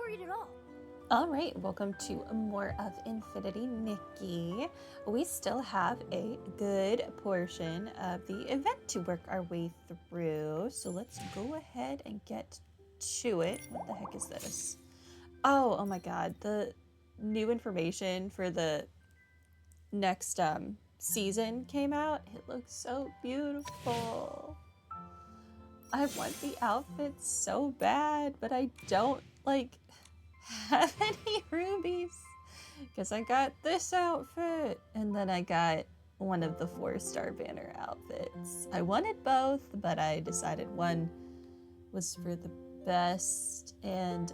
worried at all. All right, welcome to more of Infinity Nikki. We still have a good portion of the event to work our way through, so let's go ahead and get to it. What the heck is this? Oh my god, the new information for the next season came out. It looks so beautiful. I want the outfits so bad, but I don't have any rubies because I got this outfit and then I got one of the 4-star banner outfits. I wanted both, but I decided one was for the best. And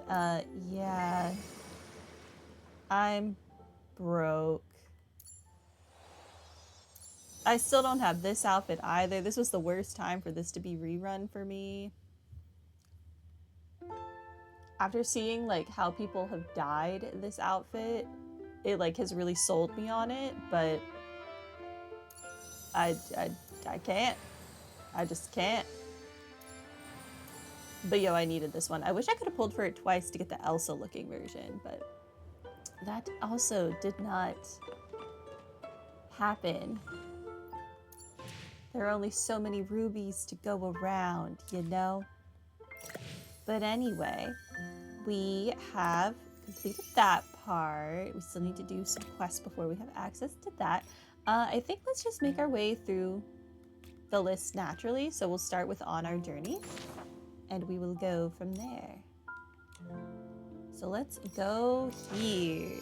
yeah, I'm broke. I still don't have this outfit either. This was the worst time for this to be rerun for me. After seeing how people have dyed this outfit, it has really sold me on it, but I can't. I just can't. But yo, I needed this one. I wish I could have pulled for it twice to get the Elsa looking version, but that also did not happen. There are only so many rubies to go around, you know? But anyway, we have completed that part. We still need to do some quests before we have access to that. I think let's just make our way through the list naturally. So we'll start with On Our Journey, and we will go from there. So let's go here.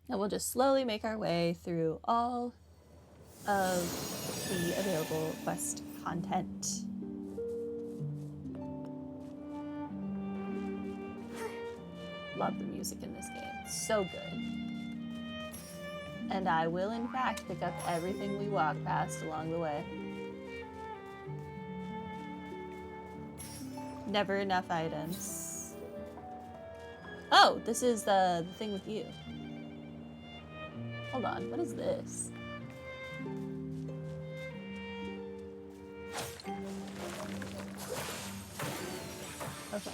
And we'll just slowly make our way through all of the available quest content. Love the music in this game. It's so good. And I will, in fact, pick up everything we walk past along the way. Never enough items. Oh, this is the thing with you. Hold on, what is this? Okay.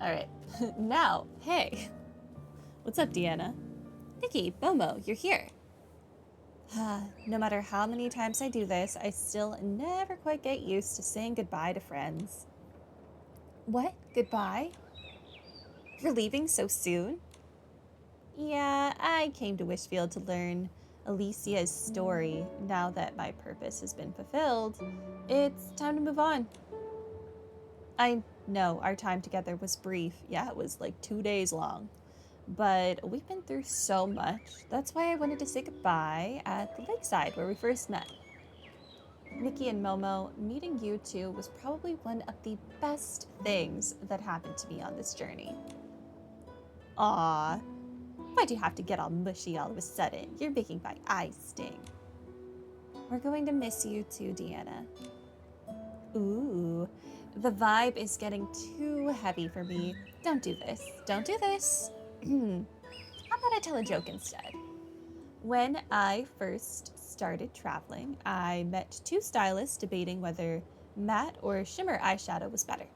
Alright. Now, hey. What's up, Deanna? Nikki, Momo, you're here. No matter how many times I do this, I still never quite get used to saying goodbye to friends. What? Goodbye? You're leaving so soon? Yeah, I came to Wishfield to learn Alicia's story. Now that my purpose has been fulfilled, it's time to move on. I know our time together was brief. Yeah, it was like 2 days long. But we've been through so much. That's why I wanted to say goodbye at the lakeside where we first met. Nikki and Momo, meeting you two was probably one of the best things that happened to me on this journey. Aww. Why'd you have to get all mushy all of a sudden? You're making my eyes sting. We're going to miss you too, Deanna. Ooh, the vibe is getting too heavy for me. Don't do this. Don't do this. How about I tell a joke instead? When I first started traveling, I met 2 stylists debating whether matte or shimmer eyeshadow was better.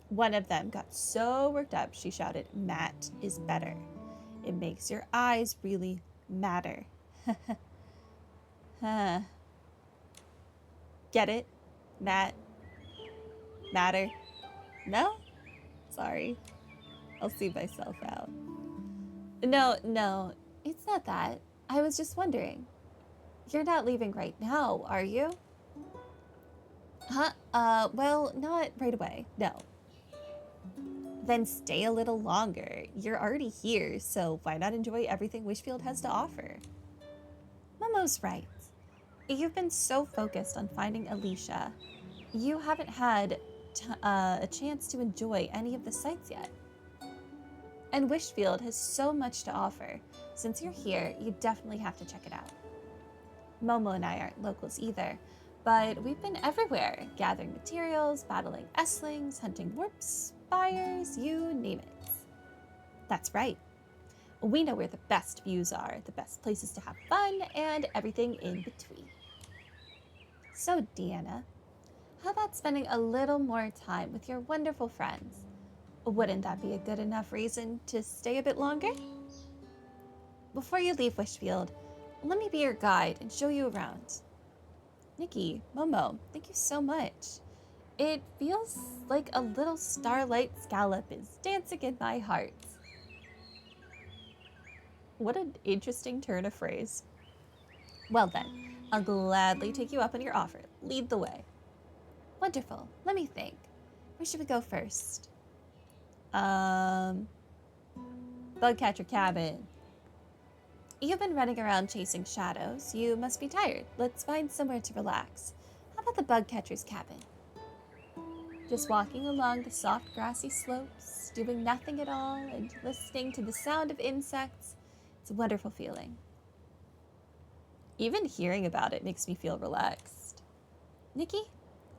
One of them got so worked up, she shouted, "Matte is better. It makes your eyes really matter." Huh. Get it? Matte. Matter? No? Sorry. I'll see myself out. No, it's not that. I was just wondering. You're not leaving right now, are you? Huh? Well, not right away, no. Then stay a little longer. You're already here, so why not enjoy everything Wishfield has to offer? Momo's right. You've been so focused on finding Alicia. You haven't had a chance to enjoy any of the sights yet. And Wishfield has so much to offer. Since you're here, you definitely have to check it out. Momo and I aren't locals either, but we've been everywhere, gathering materials, battling Esslings, hunting warps, spires, you name it. That's right. We know where the best views are, the best places to have fun, and everything in between. So, Deanna, how about spending a little more time with your wonderful friends? Wouldn't that be a good enough reason to stay a bit longer? Before you leave Wishfield, let me be your guide and show you around. Nikki, Momo, thank you so much. It feels like a little starlight scallop is dancing in my heart. What an interesting turn of phrase. Well then, I'll gladly take you up on your offer. Lead the way. Wonderful. Let me think. Where should we go first? Bugcatcher cabin. You've been running around chasing shadows. You must be tired. Let's find somewhere to relax. How about the bugcatcher's cabin? Just walking along the soft grassy slopes, doing nothing at all, and listening to the sound of insects. It's a wonderful feeling. Even hearing about it makes me feel relaxed. Nikki,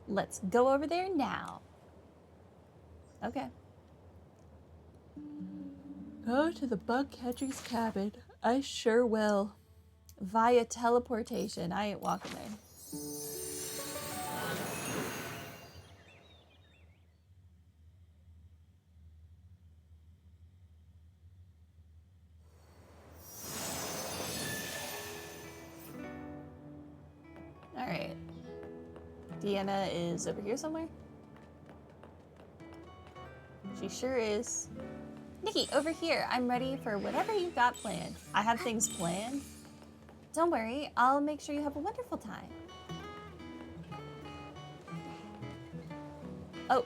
let's go over there now. Okay. Go to the bugcatcher's cabin. I sure will. Via teleportation. I ain't walking there. Alright. Deanna is over here somewhere? She sure is. Nikki, over here. I'm ready for whatever you've got planned. I have things planned. Don't worry, I'll make sure you have a wonderful time. Oh.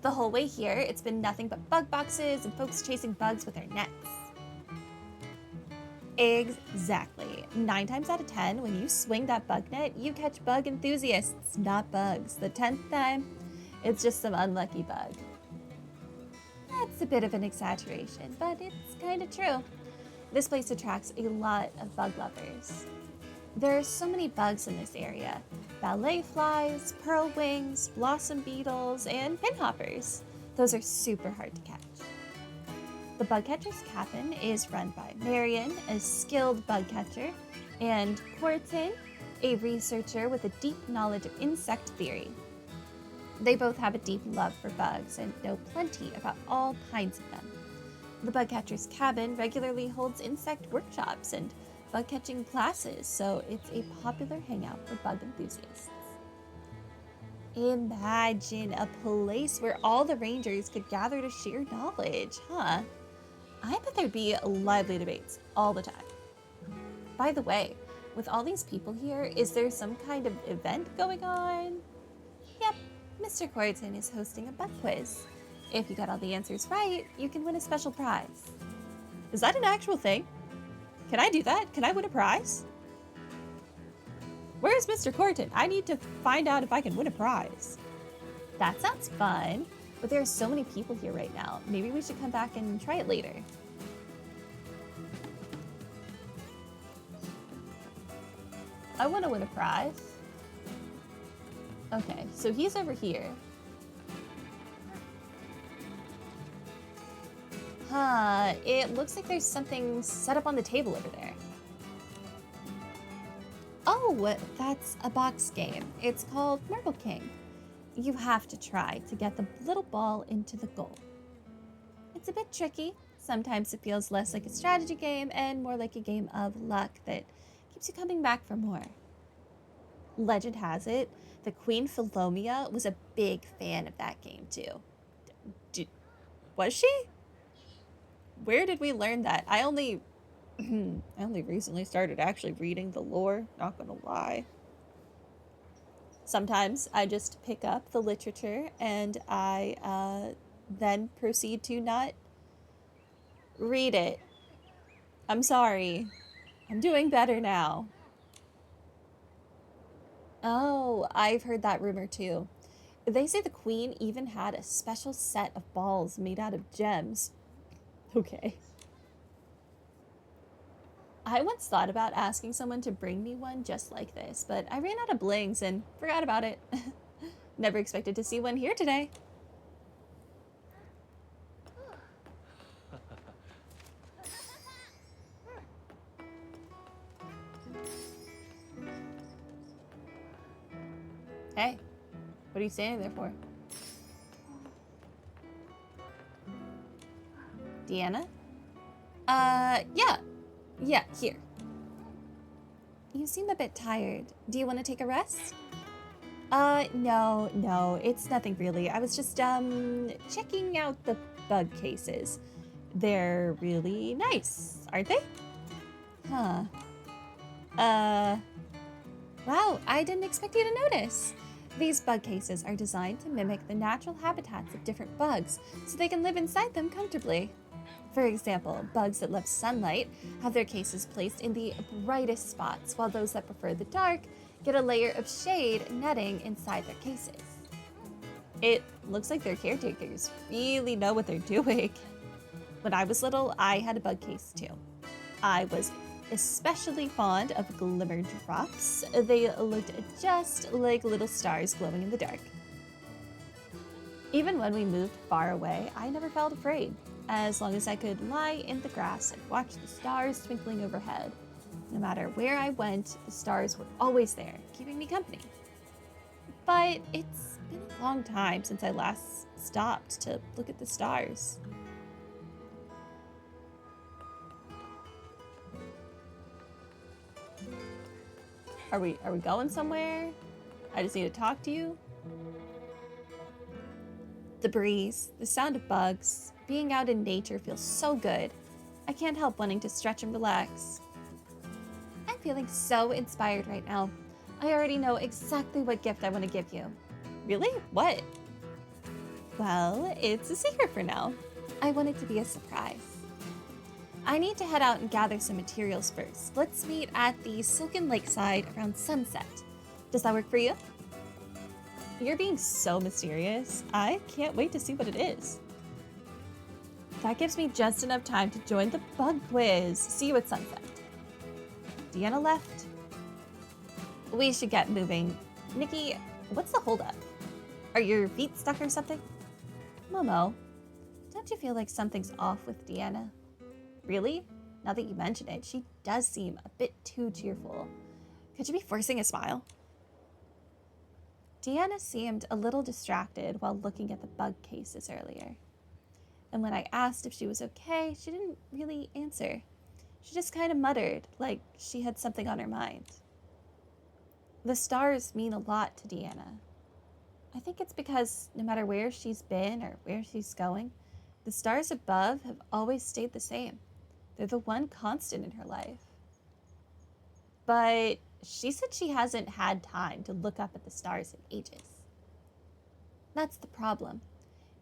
The whole way here, it's been nothing but bug boxes and folks chasing bugs with their nets. Exactly. 9 times out of 10, when you swing that bug net, you catch bug enthusiasts, not bugs. The 10th time, it's just some unlucky bug. That's a bit of an exaggeration, but it's kind of true. This place attracts a lot of bug lovers. There are so many bugs in this area. Ballet flies, pearl wings, blossom beetles, and pinhoppers. Those are super hard to catch. The bugcatcher's cabin is run by Marion, a skilled bugcatcher, and Corton, a researcher with a deep knowledge of insect theory. They both have a deep love for bugs and know plenty about all kinds of them. The bugcatcher's cabin regularly holds insect workshops and bug-catching classes, so it's a popular hangout for bug enthusiasts. Imagine a place where all the rangers could gather to share knowledge, huh? I bet there'd be lively debates all the time. By the way, with all these people here, is there some kind of event going on? Yep, Mr. Corton is hosting a bug quiz. If you got all the answers right, you can win a special prize. Is that an actual thing? Can I do that? Can I win a prize? Where's Mr. Corton? I need to find out if I can win a prize. That sounds fun, but there are so many people here right now. Maybe we should come back and try it later. I want to win a prize. Okay, so he's over here. Huh, it looks like there's something set up on the table over there. Oh, that's a box game. It's called Marble King. You have to try to get the little ball into the goal. It's a bit tricky. Sometimes it feels less like a strategy game and more like a game of luck that keeps you coming back for more. Legend has it that Queen Philomia was a big fan of that game too. Was she? Where did we learn that? I only recently started actually reading the lore, not gonna lie. Sometimes I just pick up the literature and I then proceed to not read it. I'm sorry. I'm doing better now. Oh, I've heard that rumor too. They say the queen even had a special set of balls made out of gems. Okay. I once thought about asking someone to bring me one just like this, but I ran out of blings and forgot about it. Never expected to see one here today. Hey, what are you standing there for? Deanna? Yeah. Yeah, here. You seem a bit tired. Do you want to take a rest? No, it's nothing really. I was just, checking out the bug cases. They're really nice, aren't they? Huh. Uh, wow, I didn't expect you to notice. These bug cases are designed to mimic the natural habitats of different bugs so they can live inside them comfortably. For example, bugs that love sunlight have their cases placed in the brightest spots, while those that prefer the dark get a layer of shade netting inside their cases. It looks like their caretakers really know what they're doing. When I was little, I had a bug case too. I was especially fond of glimmer drops. They looked just like little stars glowing in the dark. Even when we moved far away, I never felt afraid, as long as I could lie in the grass and watch the stars twinkling overhead. No matter where I went, the stars were always there, keeping me company. But it's been a long time since I last stopped to look at the stars. Are we going somewhere? I just need to talk to you. The breeze, the sound of bugs, being out in nature feels so good. I can't help wanting to stretch and relax. I'm feeling so inspired right now. I already know exactly what gift I want to give you. Really? What? Well, it's a secret for now. I want it to be a surprise. I need to head out and gather some materials first. Let's meet at the Silken Lakeside around sunset. Does that work for you? You're being so mysterious. I can't wait to see what it is. That gives me just enough time to join the bug quiz. See you at sunset. Deanna left. We should get moving. Nikki, what's the holdup? Are your feet stuck or something? Momo, don't you feel like something's off with Deanna? Really? Now that you mention it, she does seem a bit too cheerful. Could you be forcing a smile? Deanna seemed a little distracted while looking at the bug cases earlier. And when I asked if she was okay, she didn't really answer. She just kind of muttered, like she had something on her mind. The stars mean a lot to Deanna. I think it's because no matter where she's been or where she's going, the stars above have always stayed the same. They're the one constant in her life. But she said she hasn't had time to look up at the stars in ages. That's the problem.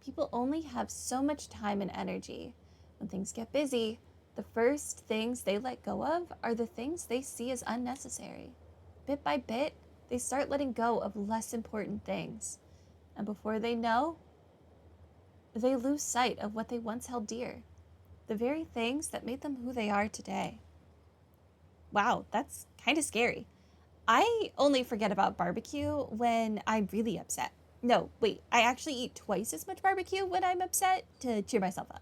People only have so much time and energy. When things get busy, the first things they let go of are the things they see as unnecessary. Bit by bit, they start letting go of less important things. And before they know, they lose sight of what they once held dear. The very things that made them who they are today. Wow, that's kind of scary. I only forget about barbecue when I'm really upset. No, wait, I actually eat twice as much barbecue when I'm upset to cheer myself up.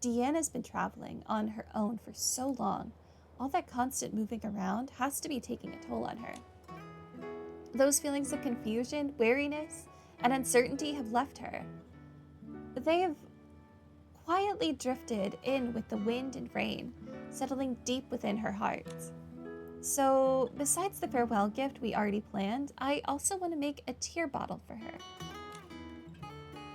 Deanna's been traveling on her own for so long. All that constant moving around has to be taking a toll on her. Those feelings of confusion, weariness, and uncertainty have left her. They have quietly drifted in with the wind and rain, settling deep within her heart. So, besides the farewell gift we already planned, I also want to make a tear bottle for her.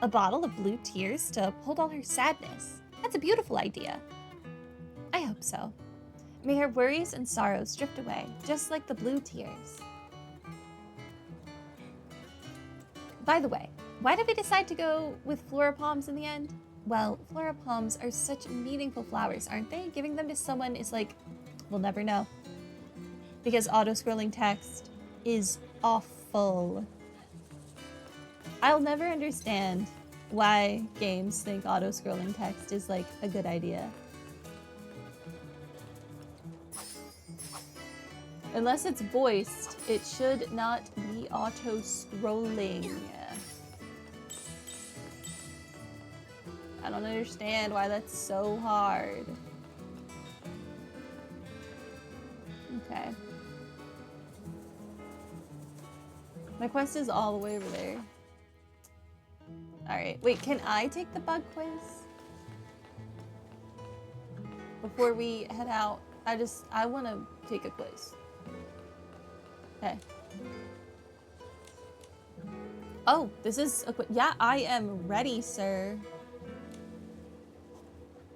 A bottle of blue tears to hold all her sadness. That's a beautiful idea. I hope so. May her worries and sorrows drift away, just like the blue tears. By the way, why did we decide to go with flora palms in the end? Well, flora palms are such meaningful flowers, aren't they? Giving them to someone is like, we'll never know. Because auto-scrolling text is awful. I'll never understand why games think auto-scrolling text is like a good idea. Unless it's voiced, it should not be auto-scrolling. I don't understand why that's so hard. Okay. My quest is all the way over there. Alright, wait, can I take the bug quiz? Before we head out, I want to take a quiz. Okay. Oh, this is a quiz. Yeah, I am ready, sir.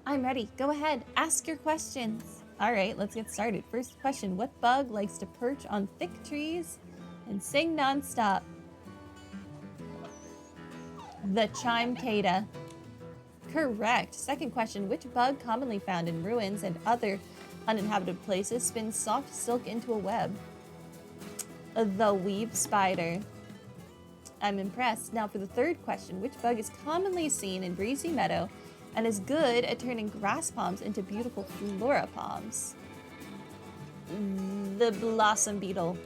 I'm ready. Go ahead. Ask your questions. All right, let's get started. First question. What bug likes to perch on thick trees and sing nonstop? The chimecada. Correct. Second question. Which bug commonly found in ruins and other uninhabited places spins soft silk into a web? The weave spider. I'm impressed. Now for the third question. Which bug is commonly seen in breezy meadow and is good at turning grass palms into beautiful flora palms? The blossom beetle.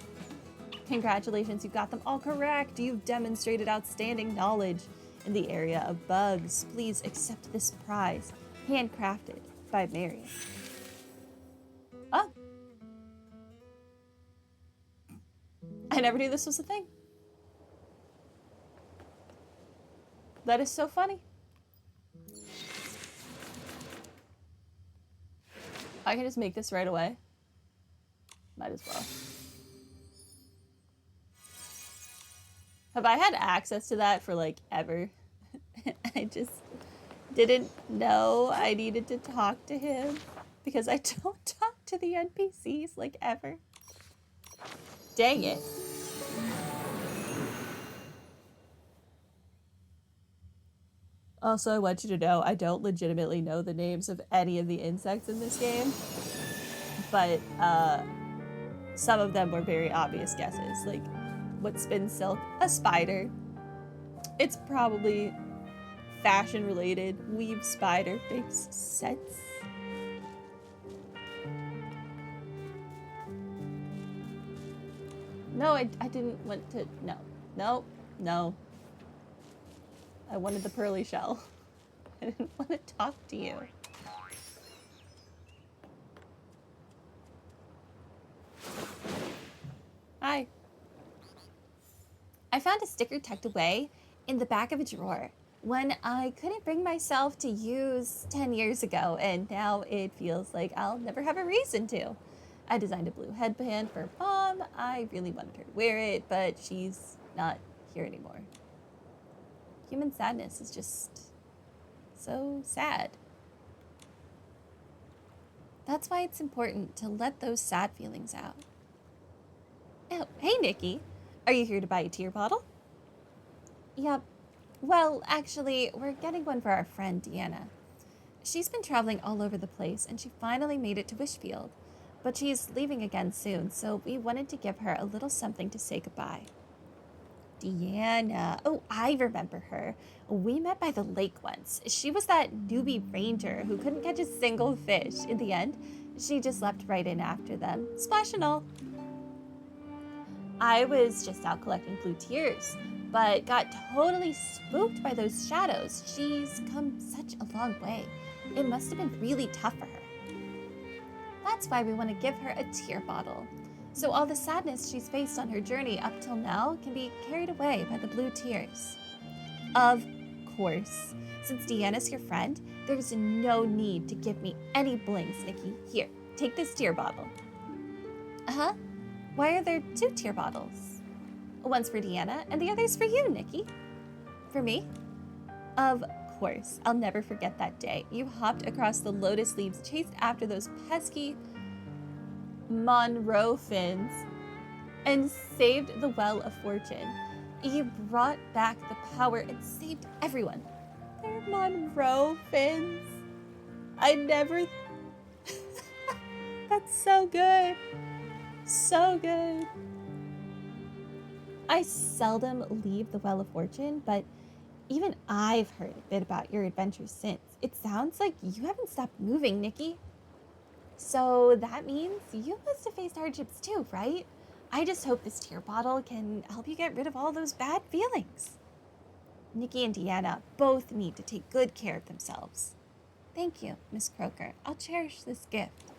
Congratulations, you got them all correct. You've demonstrated outstanding knowledge in the area of bugs. Please accept this prize, handcrafted by Marion. Oh. I never knew this was a thing. That is so funny. I can just make this right away. Might as well. Have I had access to that for like ever? I just didn't know I needed to talk to him because I don't talk to the NPCs like ever. Dang it. Also, I want you to know I don't legitimately know the names of any of the insects in this game, but some of them were very obvious guesses. Like, what spins silk? A spider. It's probably fashion related. Weave spider makes sense. No, I didn't want to. No. I wanted the pearly shell. I didn't want to talk to you. Hi. I found a sticker tucked away in the back of a drawer. One I couldn't bring myself to use 10 years ago, and now it feels like I'll never have a reason to. I designed a blue headband for Mom. I really wanted her to wear it, but she's not here anymore. Human sadness is just so sad. That's why it's important to let those sad feelings out. Oh, hey, Nikki. Are you here to buy a tear bottle? Yep. Well, actually, we're getting one for our friend Deanna. She's been traveling all over the place, and she finally made it to Wishfield. But she's leaving again soon, so we wanted to give her a little something to say goodbye. Deanna. Oh, I remember her. We met by the lake once. She was that newbie ranger who couldn't catch a single fish. In the end, she just leapt right in after them, splash and all. I was just out collecting blue tears, but got totally spooked by those shadows. She's come such a long way. It must have been really tough for her. That's why we want to give her a tear bottle. So all the sadness she's faced on her journey up till now can be carried away by the blue tears. Of course. Since Deanna's your friend, there's no need to give me any blinks, Nikki. Here, take this tear bottle. Uh-huh. Why are there 2 tear bottles? One's for Deanna, and the other's for you, Nikki. For me? Of course. I'll never forget that day. You hopped across the lotus leaves, chased after those pesky Monroe fins, and saved the Well of Fortune. You brought back the power and saved everyone. They're Monroe fins. I never... That's so good. So good. I seldom leave the Well of Fortune, but even I've heard a bit about your adventures since. It sounds like you haven't stopped moving, Nikki. So that means you must have faced hardships too, right? I just hope this tear bottle can help you get rid of all those bad feelings. Nikki and Deanna both need to take good care of themselves. Thank you, Miss Croker. I'll cherish this gift.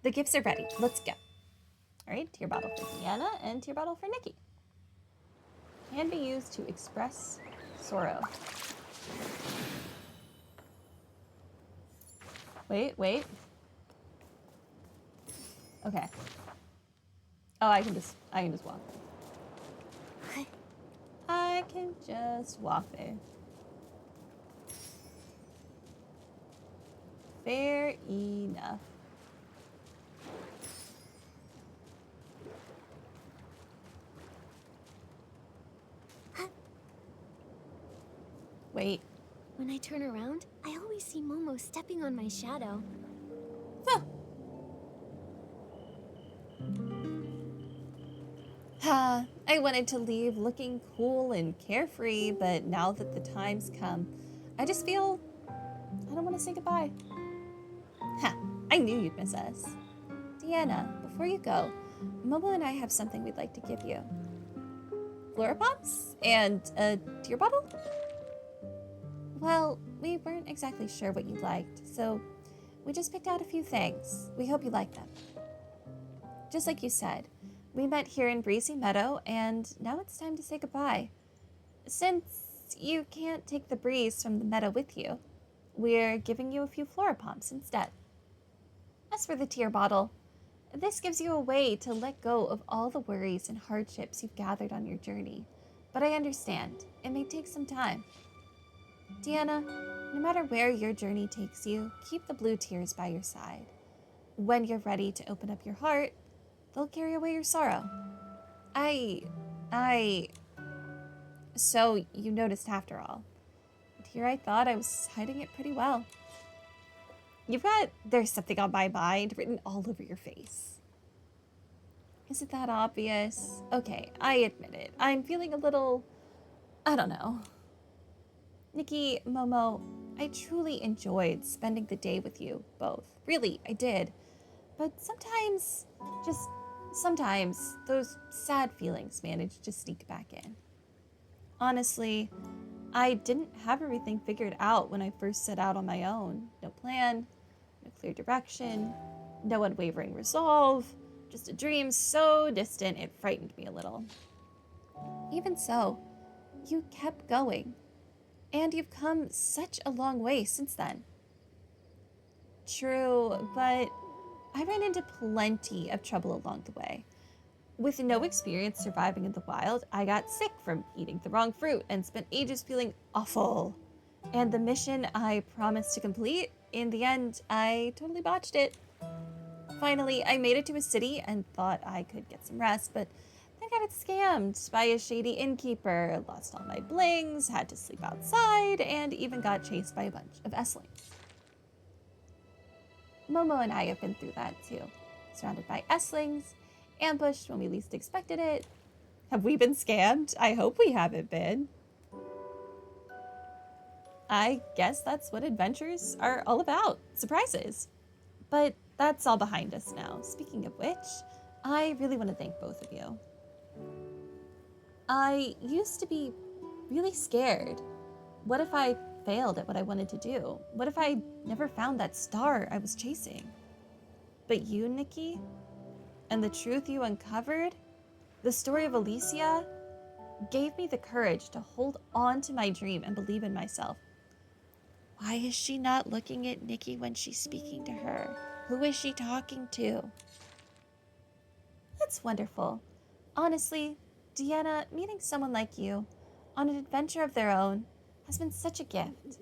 The gifts are ready. Let's go. All right, tear bottle for Deanna and tear bottle for Nikki. can be used to express sorrow. Wait. Okay. Oh, I can just walk. I can just walk there. Fair enough. Wait. When I turn around, I always see Momo stepping on my shadow. I wanted to leave looking cool and carefree, but now that the time's come, I just feel I don't want to say goodbye. Ha! I knew you'd miss us. Deanna, before you go, Momo and I have something we'd like to give you. Floripops? And a tear bottle? Well, we weren't exactly sure what you liked, so we just picked out a few things. We hope you like them. Just like you said, we met here in Breezy Meadow, and now it's time to say goodbye. Since you can't take the breeze from the meadow with you, we're giving you a few Floripomps instead. As for the tear bottle, this gives you a way to let go of all the worries and hardships you've gathered on your journey, but I understand, it may take some time. Deanna, no matter where your journey takes you, keep the blue tears by your side. When you're ready to open up your heart, they'll carry away your sorrow. So you noticed after all. And here I thought I was hiding it pretty well. You've got "there's something on my mind" written all over your face. Is it that obvious? Okay, I admit it. I'm feeling a little, I don't know. Nikki, Momo, I truly enjoyed spending the day with you both. Really, I did. But sometimes, those sad feelings manage to sneak back in. Honestly, I didn't have everything figured out when I first set out on my own. No plan, no clear direction, no unwavering resolve, just a dream so distant it frightened me a little. Even so, you kept going, and you've come such a long way since then. True, but I ran into plenty of trouble along the way. With no experience surviving in the wild, I got sick from eating the wrong fruit and spent ages feeling awful. And the mission I promised to complete, in the end, I totally botched it. Finally, I made it to a city and thought I could get some rest, but then got scammed by a shady innkeeper, lost all my blings, had to sleep outside, and even got chased by a bunch of Esslings. Momo and I have been through that too. Surrounded by Esslings, ambushed when we least expected it. Have we been scammed? I hope we haven't been. I guess that's what adventures are all about. Surprises. But that's all behind us now. Speaking of which, I really want to thank both of you. I used to be really scared. What if I failed at what I wanted to do? What if I never found that star I was chasing? But you, Nikki, and the truth you uncovered, the story of Alicia, gave me the courage to hold on to my dream and believe in myself. Why is she not looking at Nikki when she's speaking to her? Who is she talking to? That's wonderful. Honestly, Deanna, meeting someone like you on an adventure of their own has been such a gift.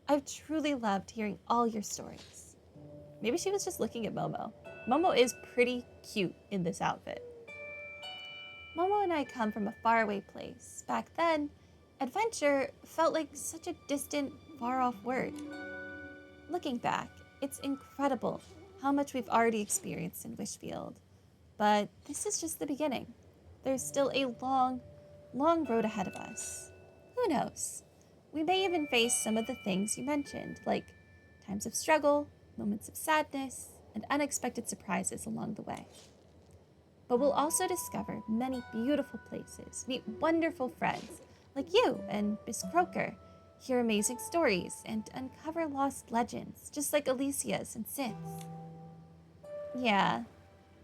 I've truly loved hearing all your stories. Maybe she was just looking at Momo. Momo is pretty cute in this outfit. Momo and I come from a faraway place. Back then, adventure felt like such a distant, far-off word. Looking back, it's incredible how much we've already experienced in Wishfield. But this is just the beginning. There's still a long, long road ahead of us. Who knows? We may even face some of the things you mentioned, like times of struggle, moments of sadness, and unexpected surprises along the way. But we'll also discover many beautiful places, meet wonderful friends like you and Miss Croker, hear amazing stories, and uncover lost legends, just like Alicia's and Sith's. Yeah,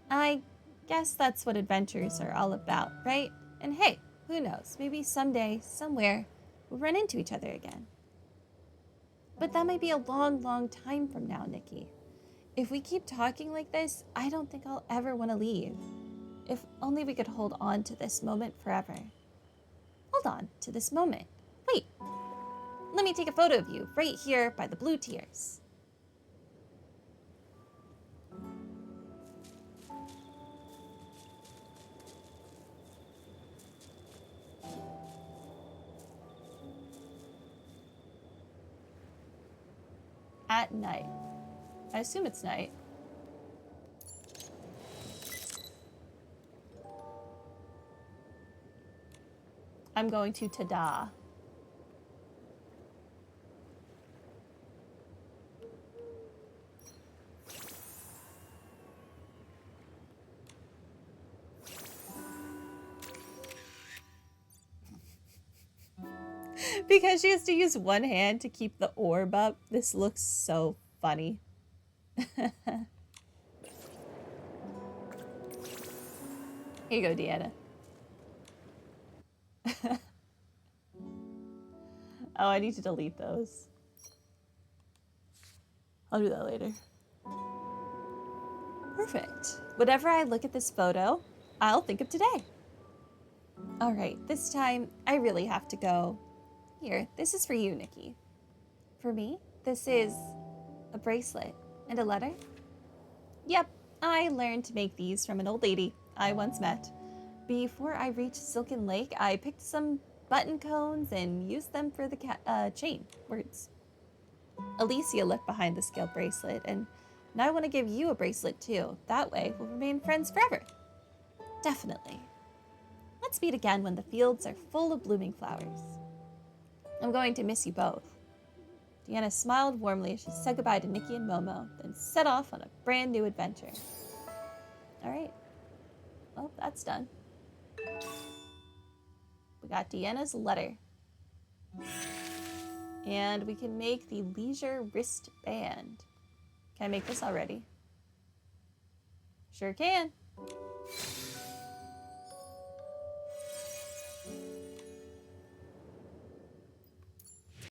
I guess that's what adventures are all about, right? And hey, who knows? Maybe someday, somewhere, we'll run into each other again. But that might be a long, long time from now, Nikki. If we keep talking like this, I don't think I'll ever want to leave. If only we could hold on to this moment forever. Hold on to this moment. Wait, let me take a photo of you right here by the blue tears. At night. I assume it's night. I'm going to ta-da. Because she has to use one hand to keep the orb up, this looks so funny. Here you go, Deanna. Oh, I need to delete those. I'll do that later. Perfect. Whenever I look at this photo, I'll think of today. All right, this time I really have to go. Here, this is for you, Nikki. For me, this is a bracelet and a letter. Yep, I learned to make these from an old lady I once met. Before I reached Silken Lake, I picked some button cones and used them for the chain words. Alicia left behind the scale bracelet, and now I want to give you a bracelet too. That way, we'll remain friends forever. Definitely. Let's meet again when the fields are full of blooming flowers. I'm going to miss you both. Deanna smiled warmly as she said goodbye to Nikki and Momo, then set off on a brand new adventure. All right. Well, that's done. We got Deanna's letter. And we can make the leisure wristband. Can I make this already? Sure can.